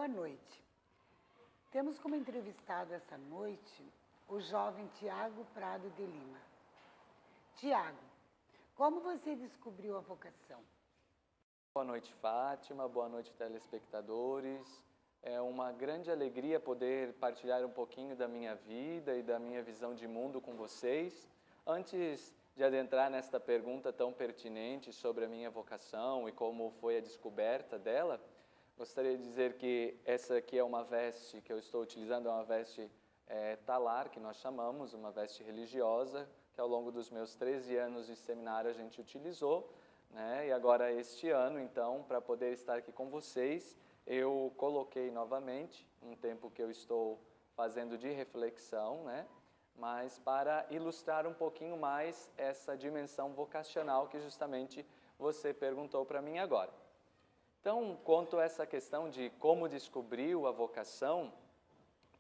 Boa noite. Temos como entrevistado essa noite o jovem Tiago Prado de Lima. Tiago, como você descobriu a vocação? Boa noite, Fátima. Boa noite, telespectadores. É uma grande alegria poder partilhar um pouquinho da minha vida e da minha visão de mundo com vocês. Antes de adentrar nesta pergunta tão pertinente sobre a minha vocação e como foi a descoberta dela, gostaria de dizer que essa aqui é uma veste que eu estou utilizando, é uma veste talar, que nós chamamos, uma veste religiosa, que ao longo dos meus 13 anos de seminário a gente utilizou, né? E agora este ano, então, para poder estar aqui com vocês, eu coloquei novamente, um tempo que eu estou fazendo de reflexão, né? Mas para ilustrar um pouquinho mais essa dimensão vocacional que justamente você perguntou para mim agora. Então, quanto a essa questão de como descobriu a vocação,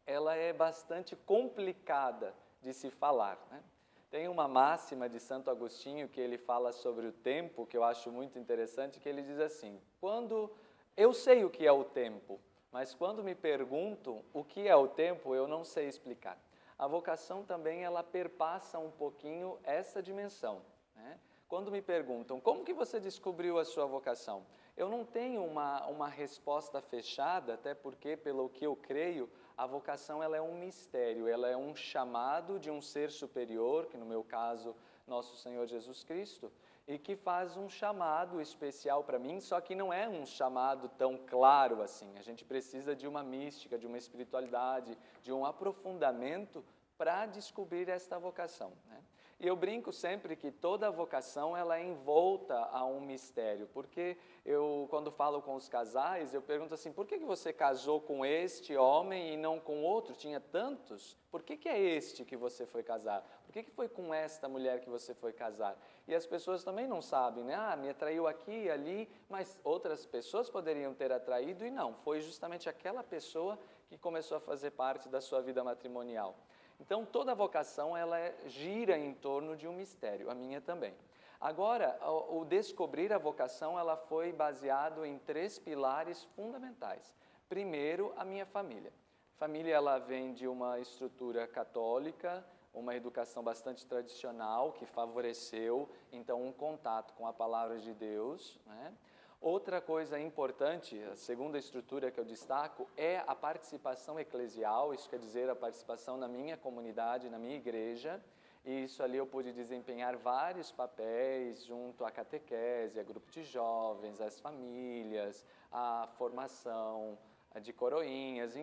ela é bastante complicada de se falar, né? Tem uma máxima de Santo Agostinho que ele fala sobre o tempo, que eu acho muito interessante, que ele diz assim: quando eu sei o que é o tempo, mas quando me perguntam o que é o tempo, eu não sei explicar. A vocação também, ela perpassa um pouquinho essa dimensão, né? Quando me perguntam, como que você descobriu a sua vocação? Eu não tenho uma resposta fechada, até porque, pelo que eu creio, a vocação ela é um mistério, ela é um chamado de um ser superior, que no meu caso, nosso Senhor Jesus Cristo, e que faz um chamado especial para mim, só que não é um chamado tão claro assim. A gente precisa de uma mística, de uma espiritualidade, de um aprofundamento para descobrir esta vocação, né? E eu brinco sempre que toda vocação ela é envolta a um mistério, porque eu, quando falo com os casais, eu pergunto assim: por que você casou com este homem e não com outro? Tinha tantos? Por que é este que você foi casar? Por que foi com esta mulher que você foi casar? E as pessoas também não sabem, né? Ah, me atraiu aqui e ali, mas outras pessoas poderiam ter atraído e não. Foi justamente aquela pessoa que começou a fazer parte da sua vida matrimonial. Então, toda vocação ela gira em torno de um mistério, a minha também. Agora, o descobrir a vocação ela foi baseado em 3 pilares fundamentais. Primeiro, a minha família. A família ela vem de uma estrutura católica, uma educação bastante tradicional que favoreceu, então, um contato com a palavra de Deus, né? Outra coisa importante, a segunda estrutura que eu destaco, é a participação eclesial, isso quer dizer a participação na minha comunidade, na minha igreja, e isso ali eu pude desempenhar vários papéis junto à catequese, a grupo de jovens, às famílias, à formação de coroinhas,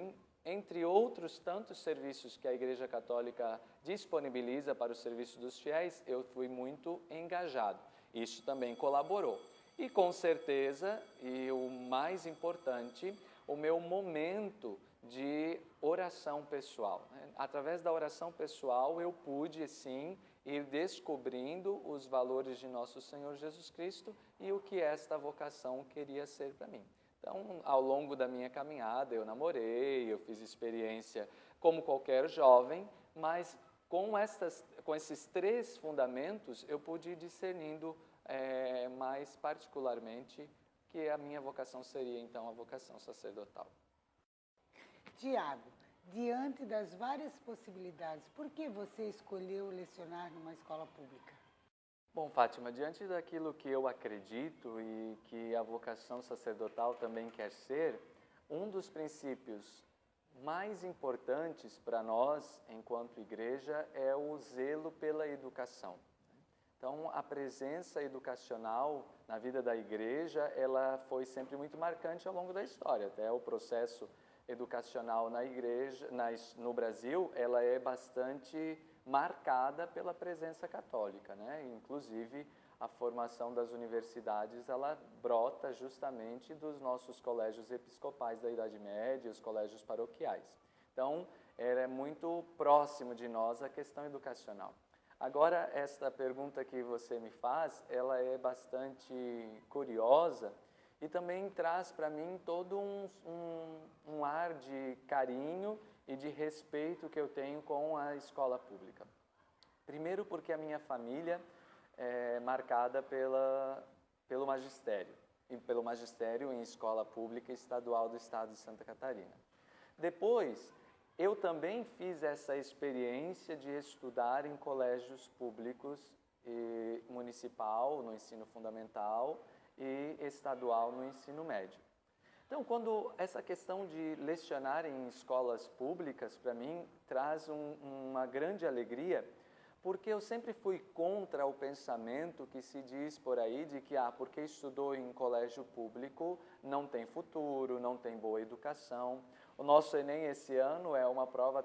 entre outros tantos serviços que a Igreja Católica disponibiliza para o serviço dos fiéis, eu fui muito engajado. Isso também colaborou. E com certeza, e o mais importante, o meu momento de oração pessoal, né? Através da oração pessoal eu pude, sim, ir descobrindo os valores de nosso Senhor Jesus Cristo e o que esta vocação queria ser para mim. Então, ao longo da minha caminhada, eu namorei, eu fiz experiência como qualquer jovem, mas com esses 3 fundamentos eu pude ir discernindo mais particularmente que a minha vocação seria, então, a vocação sacerdotal. Tiago, diante das várias possibilidades, por que você escolheu lecionar numa escola pública? Bom, Fátima, diante daquilo que eu acredito e que a vocação sacerdotal também quer ser, um dos princípios mais importantes para nós, enquanto igreja, é o zelo pela educação. Então, a presença educacional na vida da igreja, ela foi sempre muito marcante ao longo da história. Até o processo educacional na igreja, no Brasil, ela é bastante marcada pela presença católica, né? Inclusive, a formação das universidades, ela brota justamente dos nossos colégios episcopais da Idade Média, os colégios paroquiais. Então, é muito próximo de nós a questão educacional. Agora, esta pergunta que você me faz, ela é bastante curiosa e também traz para mim todo um ar de carinho e de respeito que eu tenho com a escola pública. Primeiro porque a minha família é marcada pelo magistério. pelo magistério em escola pública estadual do estado de Santa Catarina. Depois, eu também fiz essa experiência de estudar em colégios públicos e municipal no ensino fundamental e estadual no ensino médio. Então, quando essa questão de lecionar em escolas públicas, para mim, traz uma grande alegria, porque eu sempre fui contra o pensamento que se diz por aí de que, porque estudou em colégio público, não tem futuro, não tem boa educação. O nosso Enem esse ano é uma prova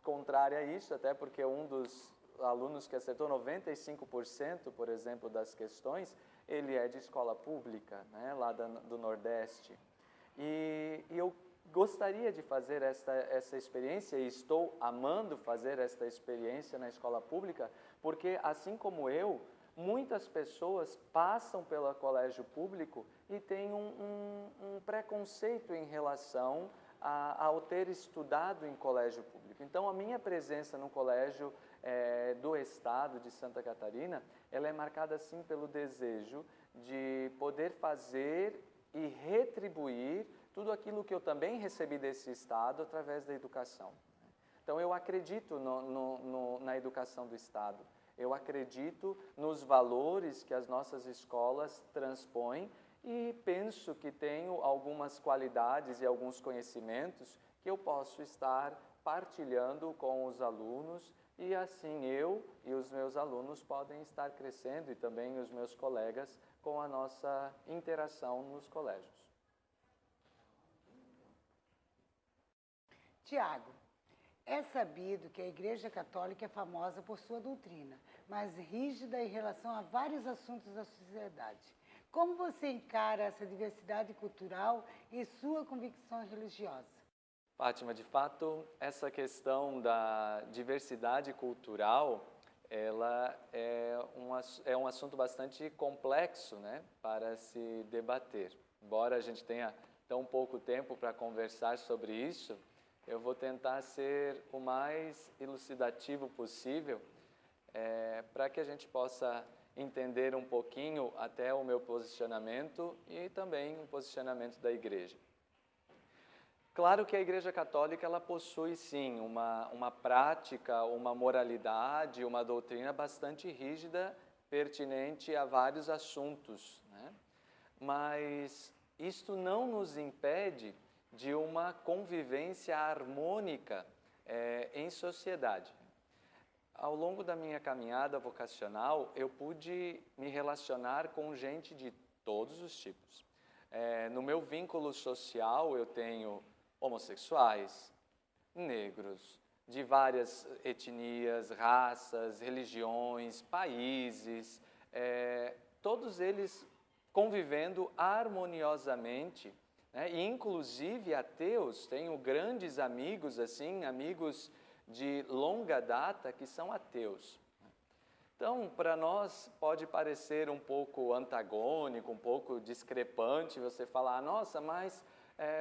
contrária a isso, até porque um dos alunos que acertou 95%, por exemplo, das questões, ele é de escola pública, né, lá do Nordeste. E eu gostaria de fazer essa experiência, e estou amando fazer esta experiência na escola pública, porque, assim como eu, muitas pessoas passam pelo colégio público e têm um preconceito em relação ao ter estudado em colégio público. Então, a minha presença no colégio do estado de Santa Catarina, ela é marcada, sim, pelo desejo de poder fazer e retribuir tudo aquilo que eu também recebi desse estado através da educação. Então, eu acredito na educação do estado. Eu acredito nos valores que as nossas escolas transpõem e penso que tenho algumas qualidades e alguns conhecimentos que eu posso estar partilhando com os alunos e assim eu e os meus alunos podem estar crescendo e também os meus colegas com a nossa interação nos colégios. Tiago, é sabido que a Igreja Católica é famosa por sua doutrina, mas rígida em relação a vários assuntos da sociedade. Como você encara essa diversidade cultural e sua convicção religiosa? Fátima, de fato, essa questão da diversidade cultural, ela é um assunto bastante complexo, né, para se debater. Embora a gente tenha tão pouco tempo para conversar sobre isso, eu vou tentar ser o mais elucidativo possível para que a gente possa entender um pouquinho até o meu posicionamento e também o posicionamento da Igreja. Claro que a Igreja Católica ela possui, sim, uma prática, uma moralidade, uma doutrina bastante rígida, pertinente a vários assuntos, né? Mas isto não nos impede de uma convivência harmônica em sociedade. Ao longo da minha caminhada vocacional, eu pude me relacionar com gente de todos os tipos. No meu vínculo social, eu tenho homossexuais, negros, de várias etnias, raças, religiões, países, todos eles convivendo harmoniosamente, né? E inclusive ateus, tenho grandes amigos, assim, amigos de longa data que são ateus. Então, para nós pode parecer um pouco antagônico, um pouco discrepante você falar, nossa, mas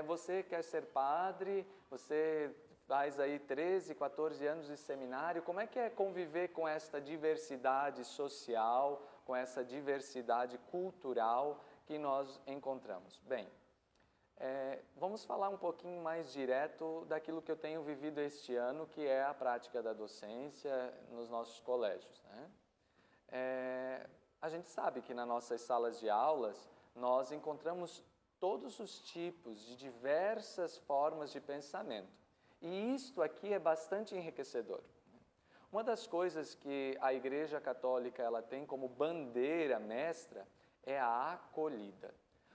você quer ser padre, você faz aí 13, 14 anos de seminário, como é que é conviver com esta diversidade social, com essa diversidade cultural que nós encontramos? Bem, vamos falar um pouquinho mais direto daquilo que eu tenho vivido este ano, que é a prática da docência nos nossos colégios, né? A gente sabe que nas nossas salas de aulas nós encontramos todos os tipos de diversas formas de pensamento. E isto aqui é bastante enriquecedor. Uma das coisas que a Igreja Católica ela tem como bandeira mestra é a acolhida.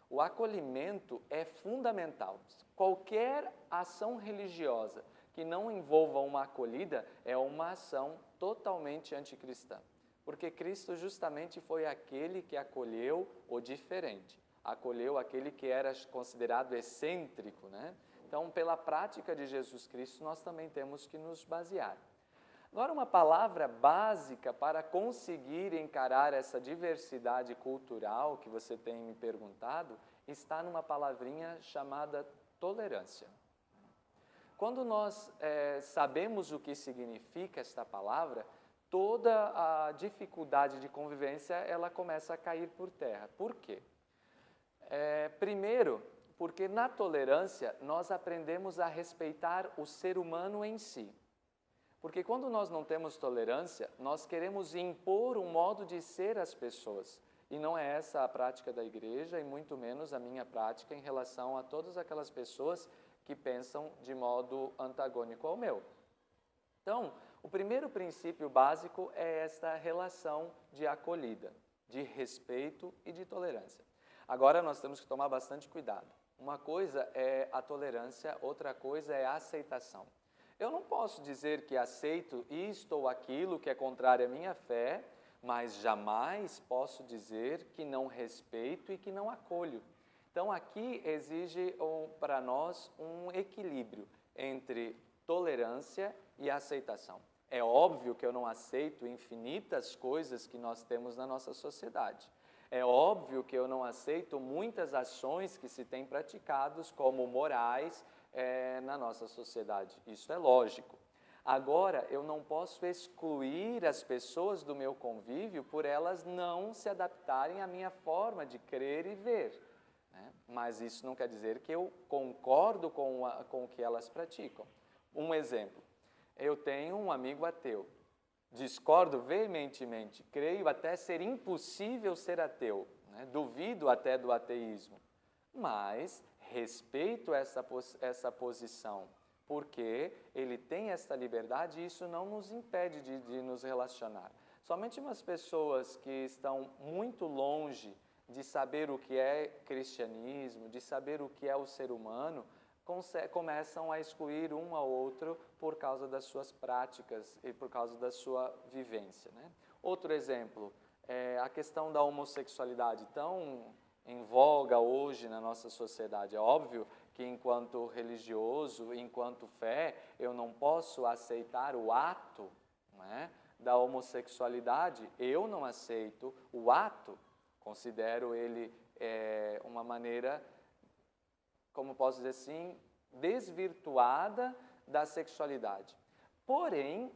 O acolhimento é fundamental. Qualquer ação religiosa que não envolva uma acolhida é uma ação totalmente anticristã. Porque Cristo justamente foi aquele que acolheu o diferente, acolheu aquele que era considerado excêntrico, né? Então, pela prática de Jesus Cristo, nós também temos que nos basear. Agora, uma palavra básica para conseguir encarar essa diversidade cultural que você tem me perguntado está numa palavrinha chamada tolerância. Quando nós sabemos o que significa esta palavra, toda a dificuldade de convivência ela começa a cair por terra. Por quê? Primeiro, porque na tolerância nós aprendemos a respeitar o ser humano em si. Porque quando nós não temos tolerância, nós queremos impor um modo de ser às pessoas. E não é essa a prática da igreja, e muito menos a minha prática em relação a todas aquelas pessoas que pensam de modo antagônico ao meu. Então, o primeiro princípio básico é esta relação de acolhida, de respeito e de tolerância. Agora, nós temos que tomar bastante cuidado. Uma coisa é a tolerância, outra coisa é a aceitação. Eu não posso dizer que aceito isto ou aquilo que é contrário à minha fé, mas jamais posso dizer que não respeito e que não acolho. Então, aqui exige para nós um equilíbrio entre tolerância e aceitação. É óbvio que eu não aceito infinitas coisas que nós temos na nossa sociedade. É óbvio que eu não aceito muitas ações que se têm praticados como morais na nossa sociedade. Isso é lógico. Agora, eu não posso excluir as pessoas do meu convívio por elas não se adaptarem à minha forma de crer e ver. Né? Mas isso não quer dizer que eu concordo com o que elas praticam. Um exemplo, eu tenho um amigo ateu. Discordo veementemente, creio até ser impossível ser ateu, né? Duvido até do ateísmo, mas respeito essa posição, porque ele tem esta liberdade e isso não nos impede de nos relacionar. Somente umas pessoas que estão muito longe de saber o que é cristianismo, de saber o que é o ser humano, começam a excluir um ao outro por causa das suas práticas e por causa da sua vivência. Né? Outro exemplo, a questão da homossexualidade, tão em voga hoje na nossa sociedade. É óbvio que enquanto religioso, enquanto fé, eu não posso aceitar o ato, né, da homossexualidade, eu não aceito o ato, considero ele uma maneira, como posso dizer assim, desvirtuada da sexualidade. Porém,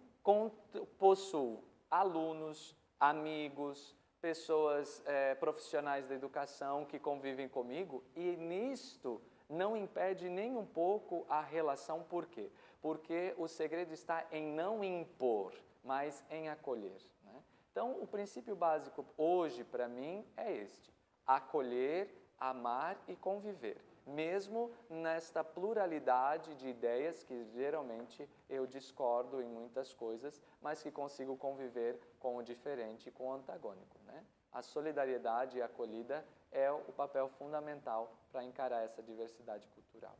possuo alunos, amigos, pessoas profissionais da educação que convivem comigo e nisto não impede nem um pouco a relação. Por quê? Porque o segredo está em não impor, mas em acolher. Né? Então, o princípio básico hoje para mim é este: acolher, amar e conviver. Mesmo nesta pluralidade de ideias que geralmente eu discordo em muitas coisas, mas que consigo conviver com o diferente e com o antagônico. Né? A solidariedade e a acolhida é o papel fundamental para encarar essa diversidade cultural.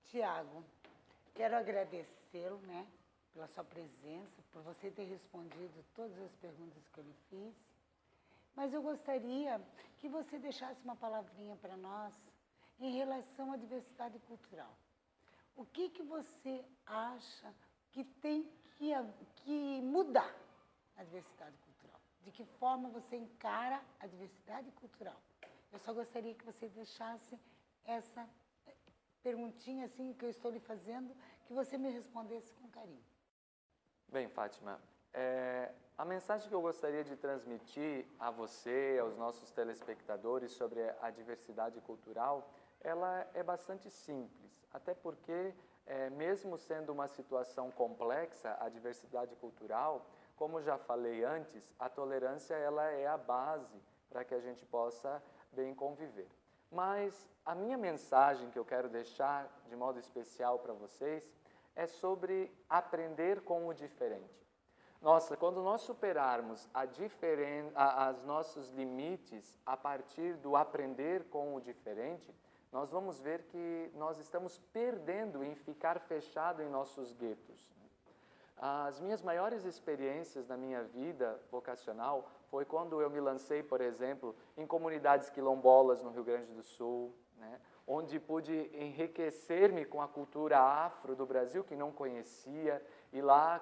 Tiago, quero agradecê-lo, né, pela sua presença, por você ter respondido todas as perguntas que eu lhe fiz. Mas eu gostaria que você deixasse uma palavrinha para nós em relação à diversidade cultural. O que você acha que tem que mudar na diversidade cultural? De que forma você encara a diversidade cultural? Eu só gostaria que você deixasse essa perguntinha assim que eu estou lhe fazendo, que você me respondesse com carinho. Bem, Fátima, a mensagem que eu gostaria de transmitir a você, aos nossos telespectadores sobre a diversidade cultural, ela é bastante simples, até porque, mesmo sendo uma situação complexa, a diversidade cultural, como já falei antes, a tolerância ela é a base para que a gente possa bem conviver. Mas a minha mensagem que eu quero deixar de modo especial para vocês é sobre aprender com o diferente. Nossa, quando nós superarmos os nossos limites a partir do aprender com o diferente, nós vamos ver que nós estamos perdendo em ficar fechado em nossos guetos. As minhas maiores experiências na minha vida vocacional foi quando eu me lancei, por exemplo, em comunidades quilombolas no Rio Grande do Sul, né, onde pude enriquecer-me com a cultura afro do Brasil, que não conhecia, e lá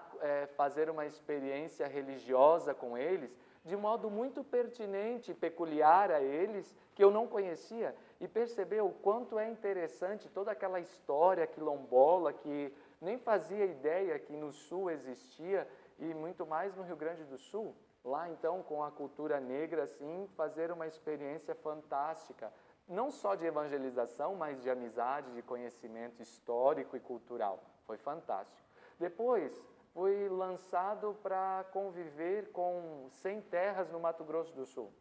fazer uma experiência religiosa com eles, de modo muito pertinente e peculiar a eles, que eu não conhecia, e perceber o quanto é interessante toda aquela história quilombola que nem fazia ideia que no Sul existia, e muito mais no Rio Grande do Sul. Lá, então, com a cultura negra, assim, fazer uma experiência fantástica, não só de evangelização, mas de amizade, de conhecimento histórico e cultural. Foi fantástico. Depois, fui lançado para conviver com 100 terras no Mato Grosso do Sul.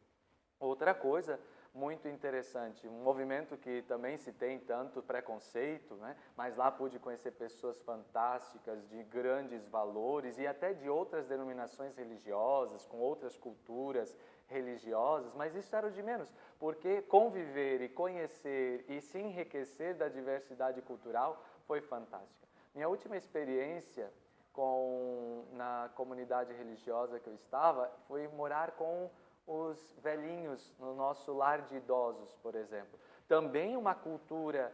Outra coisa muito interessante, um movimento que também se tem tanto preconceito, né? Mas lá pude conhecer pessoas fantásticas, de grandes valores e até de outras denominações religiosas, com outras culturas religiosas, mas isso era o de menos, porque conviver e conhecer e se enriquecer da diversidade cultural foi fantástica. Minha última experiência na comunidade religiosa que eu estava foi morar com os velhinhos no nosso lar de idosos, por exemplo. Também uma cultura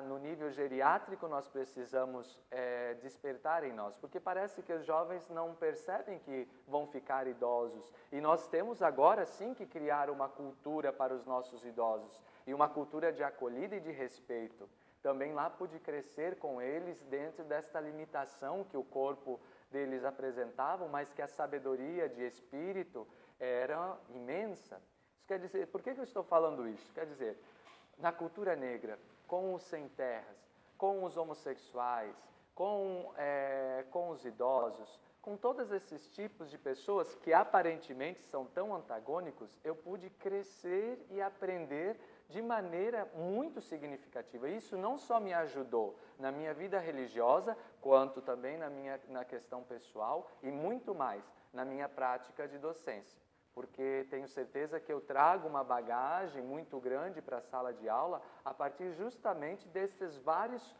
no nível geriátrico nós precisamos despertar em nós, porque parece que os jovens não percebem que vão ficar idosos. E nós temos agora sim que criar uma cultura para os nossos idosos, e uma cultura de acolhida e de respeito. Também lá pude crescer com eles dentro desta limitação que o corpo deles apresentava, mas que a sabedoria de espírito era imensa. Isso quer dizer, por que eu estou falando isso? Quer dizer, na cultura negra, com os sem terras, com os homossexuais, com os idosos, com todos esses tipos de pessoas que aparentemente são tão antagônicos, eu pude crescer e aprender de maneira muito significativa. Isso não só me ajudou na minha vida religiosa, quanto também na questão pessoal e muito mais na minha prática de docência. Porque tenho certeza que eu trago uma bagagem muito grande para a sala de aula a partir justamente desses vários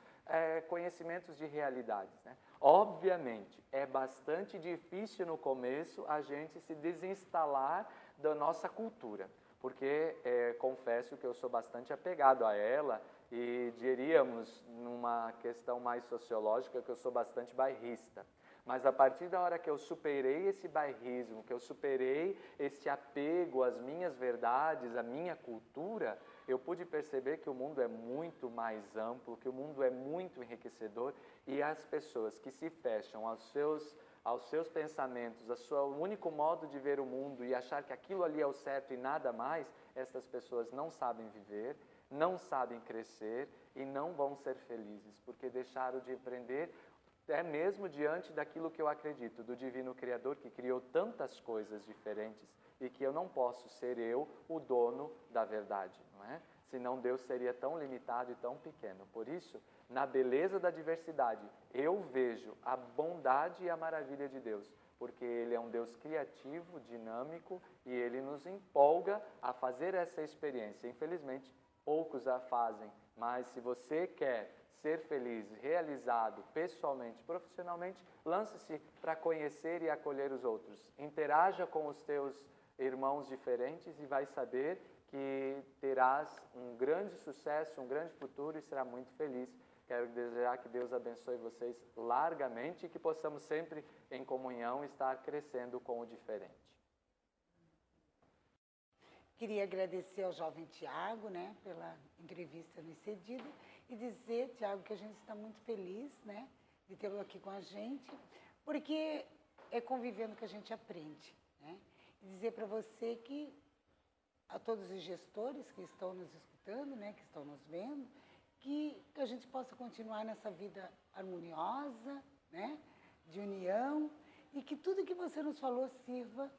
conhecimentos de realidades, né? Obviamente, é bastante difícil no começo a gente se desinstalar da nossa cultura, porque confesso que eu sou bastante apegado a ela e diríamos, numa questão mais sociológica, que eu sou bastante bairrista. Mas a partir da hora que eu superei esse bairrismo, que eu superei esse apego às minhas verdades, à minha cultura, eu pude perceber que o mundo é muito mais amplo, que o mundo é muito enriquecedor e as pessoas que se fecham aos seus pensamentos, ao seu único modo de ver o mundo e achar que aquilo ali é o certo e nada mais, essas pessoas não sabem viver, não sabem crescer e não vão ser felizes, porque deixaram de aprender mesmo diante daquilo que eu acredito, do Divino Criador que criou tantas coisas diferentes e que eu não posso ser eu o dono da verdade, não é? Senão Deus seria tão limitado e tão pequeno. Por isso, na beleza da diversidade, eu vejo a bondade e a maravilha de Deus, porque Ele é um Deus criativo, dinâmico e Ele nos empolga a fazer essa experiência. Infelizmente, poucos a fazem, mas se você quer ser feliz, realizado pessoalmente, profissionalmente, lance-se para conhecer e acolher os outros. Interaja com os teus irmãos diferentes e vai saber que terás um grande sucesso, um grande futuro e será muito feliz. Quero desejar que Deus abençoe vocês largamente e que possamos sempre, em comunhão, estar crescendo com o diferente. Queria agradecer ao jovem Tiago, né, pela entrevista nos cedida e dizer, Tiago, que a gente está muito feliz, né, de tê-lo aqui com a gente, porque é convivendo que a gente aprende, né? E dizer para você que a todos os gestores que estão nos escutando, né, que estão nos vendo, que a gente possa continuar nessa vida harmoniosa, né, de união, e que tudo que você nos falou sirva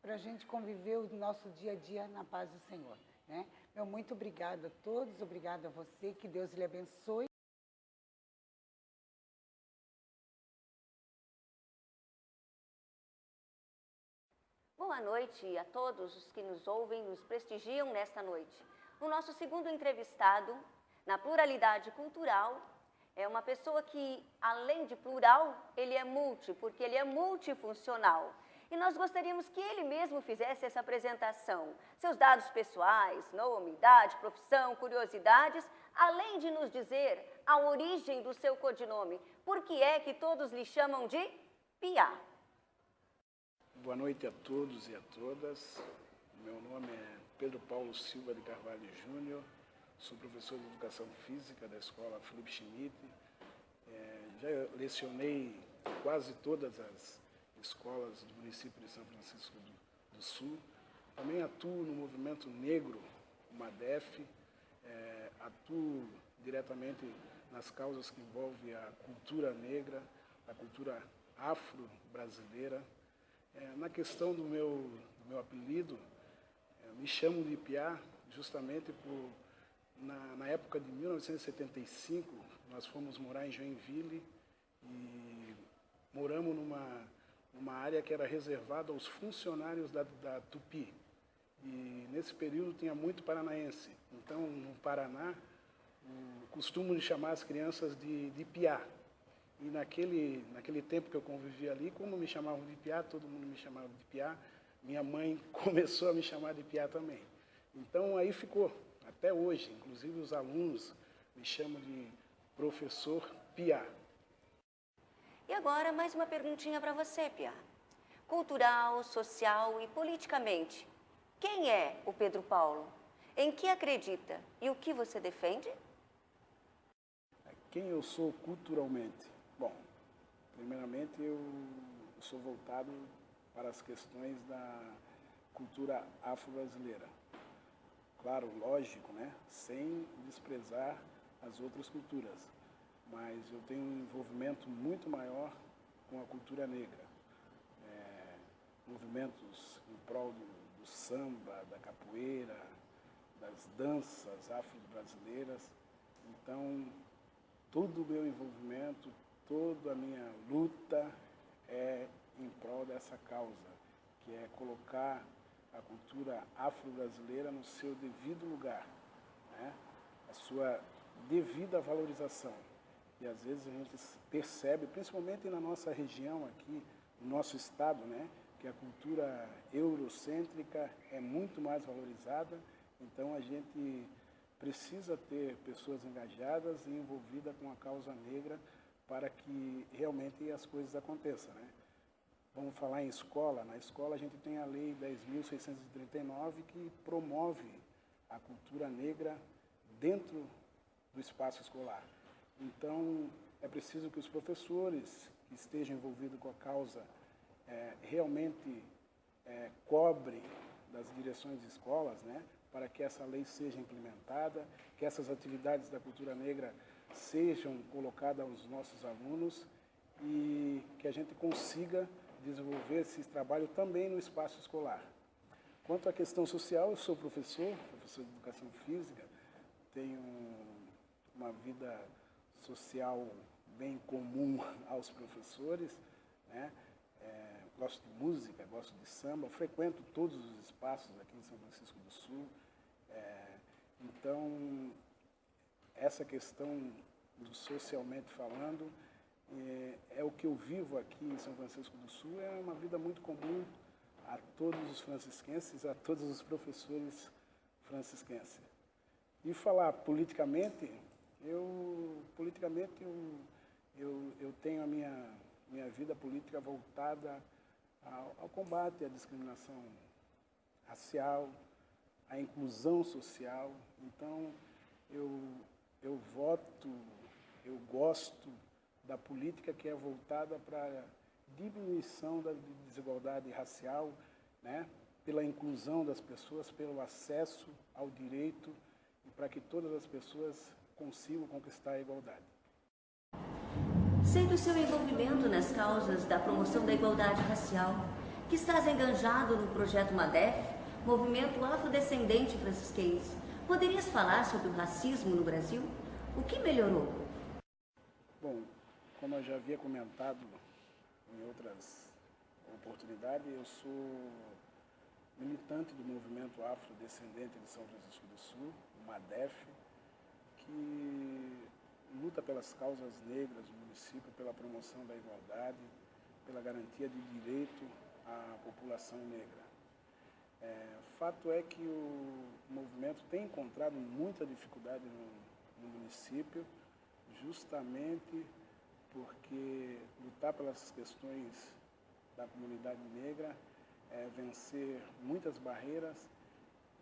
para a gente conviver o nosso dia a dia na paz do Senhor, né? Meu muito obrigado a todos, obrigado a você, que Deus lhe abençoe. Boa noite a todos os que nos ouvem, nos prestigiam nesta noite. O nosso segundo entrevistado, na pluralidade cultural, é uma pessoa que, além de plural, ele é multi, porque ele é multifuncional. E nós gostaríamos que ele mesmo fizesse essa apresentação. Seus dados pessoais, nome, idade, profissão, curiosidades, além de nos dizer a origem do seu codinome. Por que é que todos lhe chamam de Piá? Boa noite a todos e a todas. Meu nome é Pedro Paulo Silva de Carvalho Júnior. Sou professor de Educação Física da Escola Felipe Schmidt. já lecionei quase todas as escolas do município de São Francisco do Sul. Também atuo no movimento negro, o MADEF, atuo diretamente nas causas que envolvem a cultura negra, a cultura afro-brasileira. Na questão do meu apelido, me chamo de Piá justamente por, na época de 1975, nós fomos morar em Joinville e moramos numa área que era reservada aos funcionários da Tupi. E nesse período tinha muito paranaense. Então, no Paraná, costumam chamar as crianças de Piá. E naquele tempo que eu convivi ali, como me chamavam de Piá, todo mundo me chamava de Piá, minha mãe começou a me chamar de Piá também. Então, aí ficou, até hoje. Inclusive, os alunos me chamam de professor Piá. E agora, mais uma perguntinha para você, Piá. Cultural, social e politicamente, quem é o Pedro Paulo? Em que acredita e o que você defende? Quem eu sou culturalmente? Bom, primeiramente eu sou voltado para as questões da cultura afro-brasileira. Claro, lógico, né? Sem desprezar as outras culturas. Mas eu tenho um envolvimento muito maior com a cultura negra. Movimentos em prol do samba, da capoeira, das danças afro-brasileiras. Então, todo o meu envolvimento, toda a minha luta é em prol dessa causa, que é colocar a cultura afro-brasileira no seu devido lugar, né? A sua devida valorização. E às vezes a gente percebe, principalmente na nossa região aqui, no nosso estado, né, que a cultura eurocêntrica é muito mais valorizada. Então a gente precisa ter pessoas engajadas e envolvidas com a causa negra para que realmente as coisas aconteçam, né? Vamos falar em escola. Na escola a gente tem a Lei 10.639 que promove a cultura negra dentro do espaço escolar. Então, é preciso que os professores que estejam envolvidos com a causa realmente cobrem das direções de escolas, né, para que essa lei seja implementada, que essas atividades da cultura negra sejam colocadas aos nossos alunos e que a gente consiga desenvolver esse trabalho também no espaço escolar. Quanto à questão social, eu sou professor de educação física, tenho uma vida social bem comum aos professores, né? Gosto de música, gosto de samba, frequento todos os espaços aqui em São Francisco do Sul. Então, essa questão do socialmente falando é o que eu vivo aqui em São Francisco do Sul, é uma vida muito comum a todos os francisquenses, a todos os professores francisquenses. E falar politicamente, eu tenho a minha vida política voltada ao combate à discriminação racial, à inclusão social. Então, eu gosto da política que é voltada para a diminuição da desigualdade racial, né? Pela inclusão das pessoas, pelo acesso ao direito e para que todas as pessoas consigam conquistar a igualdade. Sendo o seu envolvimento nas causas da promoção da igualdade racial, que estás enganjado no projeto MADEF, Movimento Afrodescendente Francisquense, poderias falar sobre o racismo no Brasil? O que melhorou? Bom, como eu já havia comentado em outras oportunidades, eu sou militante do Movimento Afrodescendente de São Francisco do Sul, o MADEF, que luta pelas causas negras do município, pela promoção da igualdade, pela garantia de direito à população negra. Fato é que o movimento tem encontrado muita dificuldade no município, justamente porque lutar pelas questões da comunidade negra é vencer muitas barreiras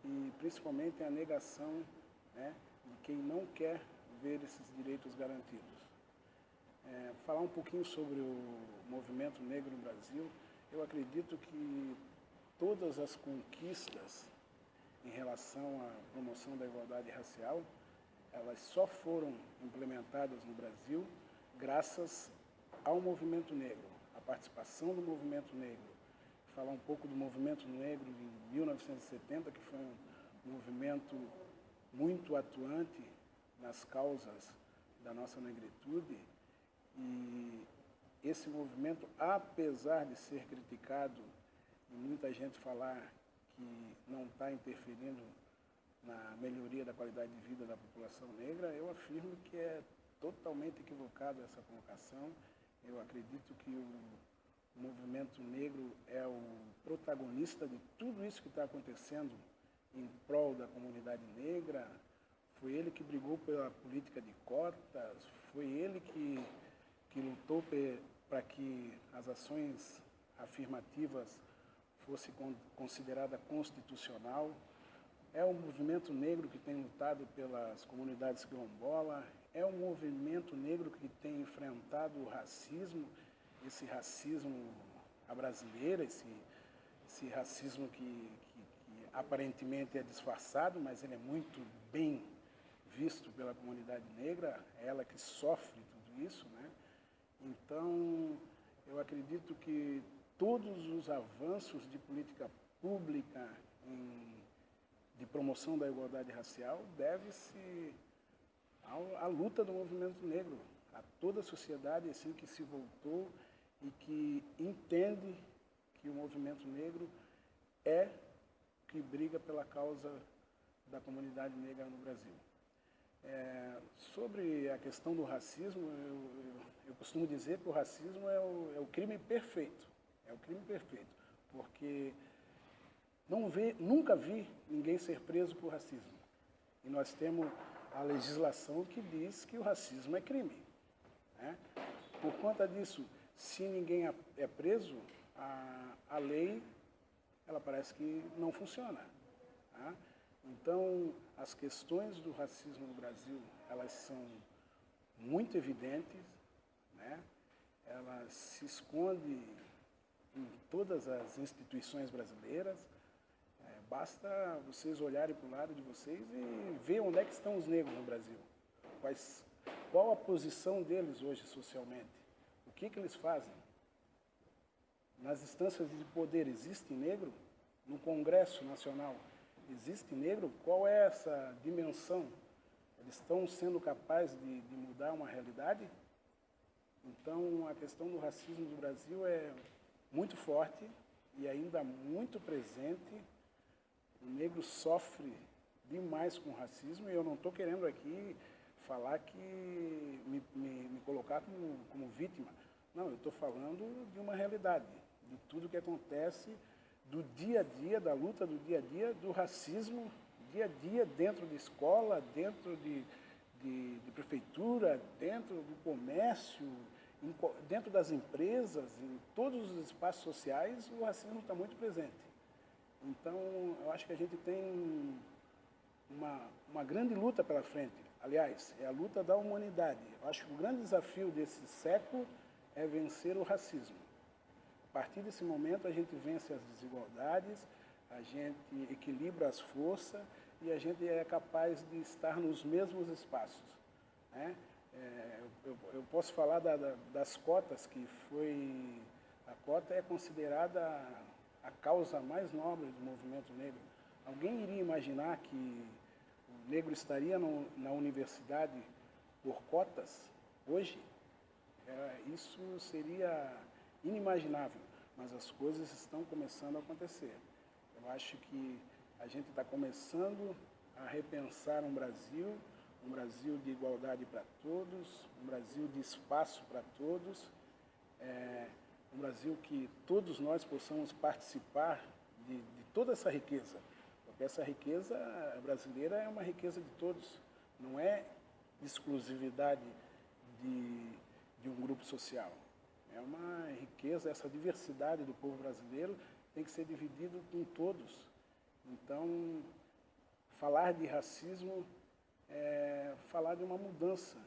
e principalmente a negação, né, de quem não quer ver esses direitos garantidos. falar um pouquinho sobre o movimento negro no Brasil. Eu acredito que todas as conquistas em relação à promoção da igualdade racial, elas só foram implementadas no Brasil graças ao movimento negro, à participação do movimento negro. Falar um pouco do movimento negro de 1970, que foi um movimento muito atuante nas causas da nossa negritude, e esse movimento, apesar de ser criticado e muita gente falar que não está interferindo na melhoria da qualidade de vida da população negra, eu afirmo que é totalmente equivocada essa colocação. Eu acredito que o movimento negro é o protagonista de tudo isso que está acontecendo em prol da comunidade negra. Foi ele que brigou pela política de cotas, foi ele que lutou para que as ações afirmativas fossem consideradas constitucional. É um movimento negro que tem lutado pelas comunidades quilombolas, é um movimento negro que tem enfrentado o racismo, esse racismo à brasileira, esse racismo que aparentemente é disfarçado, mas ele é muito bem visto pela comunidade negra, é ela que sofre tudo isso, né? Então, eu acredito que todos os avanços de política pública de promoção da igualdade racial deve-se à luta do movimento negro, a toda a sociedade assim que se voltou e que entende que o movimento negro é que briga pela causa da comunidade negra no Brasil. Sobre a questão do racismo, eu costumo dizer que o racismo é o crime perfeito. É o crime perfeito, porque nunca vi ninguém ser preso por racismo. E nós temos a legislação que diz que o racismo é crime, né? Por conta disso, se ninguém é preso, a lei, ela parece que não funciona, tá? Então, as questões do racismo no Brasil, elas são muito evidentes, né? Elas se escondem em todas as instituições brasileiras. Basta vocês olharem para o lado de vocês e ver onde é que estão os negros no Brasil. Qual a posição deles hoje socialmente? O que eles fazem? Nas instâncias de poder existe negro? No Congresso Nacional existe negro? Qual é essa dimensão? Eles estão sendo capazes de mudar uma realidade? Então, a questão do racismo no Brasil é muito forte e ainda muito presente. O negro sofre demais com o racismo e eu não estou querendo aqui falar que me colocar como vítima. Não, eu estou falando de uma realidade, de tudo que acontece, do dia a dia, da luta do dia a dia, do racismo, dia a dia, dentro de escola, dentro de prefeitura, dentro do comércio, dentro das empresas, em todos os espaços sociais, o racismo está muito presente. Então, eu acho que a gente tem uma grande luta pela frente. Aliás, é a luta da humanidade. Eu acho que o grande desafio desse século é vencer o racismo. A partir desse momento, a gente vence as desigualdades, a gente equilibra as forças e a gente é capaz de estar nos mesmos espaços, né? Eu posso falar das cotas, que a cota é considerada a causa mais nobre do movimento negro. Alguém iria imaginar que o negro estaria na universidade por cotas hoje? Isso seria inimaginável, mas as coisas estão começando a acontecer. Eu acho que a gente está começando a repensar um Brasil de igualdade para todos, um Brasil de espaço para todos, um Brasil que todos nós possamos participar de toda essa riqueza, porque essa riqueza brasileira é uma riqueza de todos, não é exclusividade de um grupo social. É uma riqueza, essa diversidade do povo brasileiro tem que ser dividido com todos. Então, falar de racismo é falar de uma mudança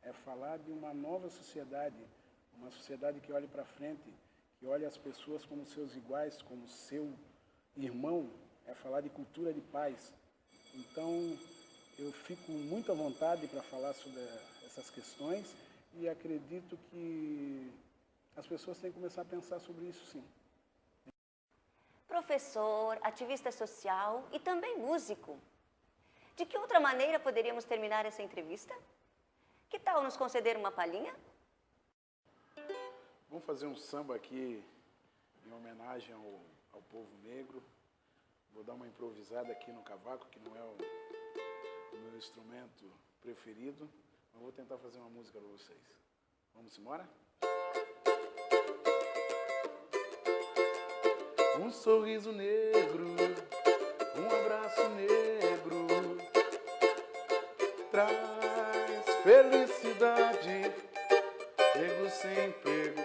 é falar de uma nova sociedade, uma sociedade que olhe para frente, que olhe as pessoas como seus iguais, como seu irmão, é falar de cultura de paz. Então, eu fico muito à vontade para falar sobre essas questões e acredito que as pessoas têm que começar a pensar sobre isso, sim. Professor, ativista social e também músico. De que outra maneira poderíamos terminar essa entrevista? Que tal nos conceder uma palhinha? Vamos fazer um samba aqui em homenagem ao povo negro. Vou dar uma improvisada aqui no cavaco, que não é o meu instrumento preferido, mas vou tentar fazer uma música para vocês. Vamos embora? Um sorriso negro, um abraço negro, traz felicidade. Nego sem emprego,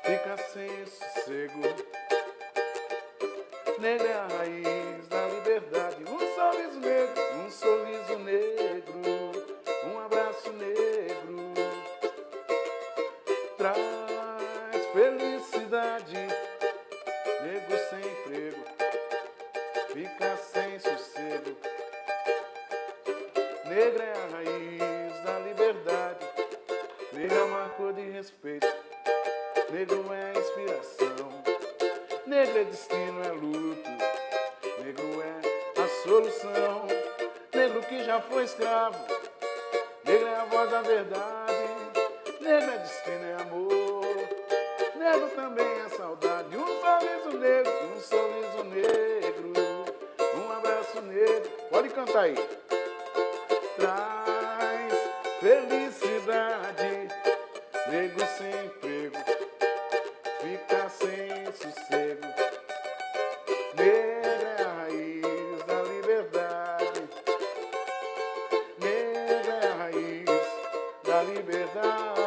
fica sem sossego. Negra é a raiz da liberdade. Um sorriso negro, um abraço negro, traz felicidade. Nego sem emprego, fica sem sossego. Negra é a raiz da liberdade. Negra é uma cor de respeito. Negro é inspiração. Negro é destino, é luto. Negro é a solução. Negro que já foi escravo. Negro é a voz da verdade. Negro é destino, é amor. Negro também é saudade. Um sorriso negro, um abraço negro. Pode cantar aí. Traz felicidade. Negro sem emprego, fica sem sossego. Negra é a raiz da liberdade. Negra é a raiz da liberdade.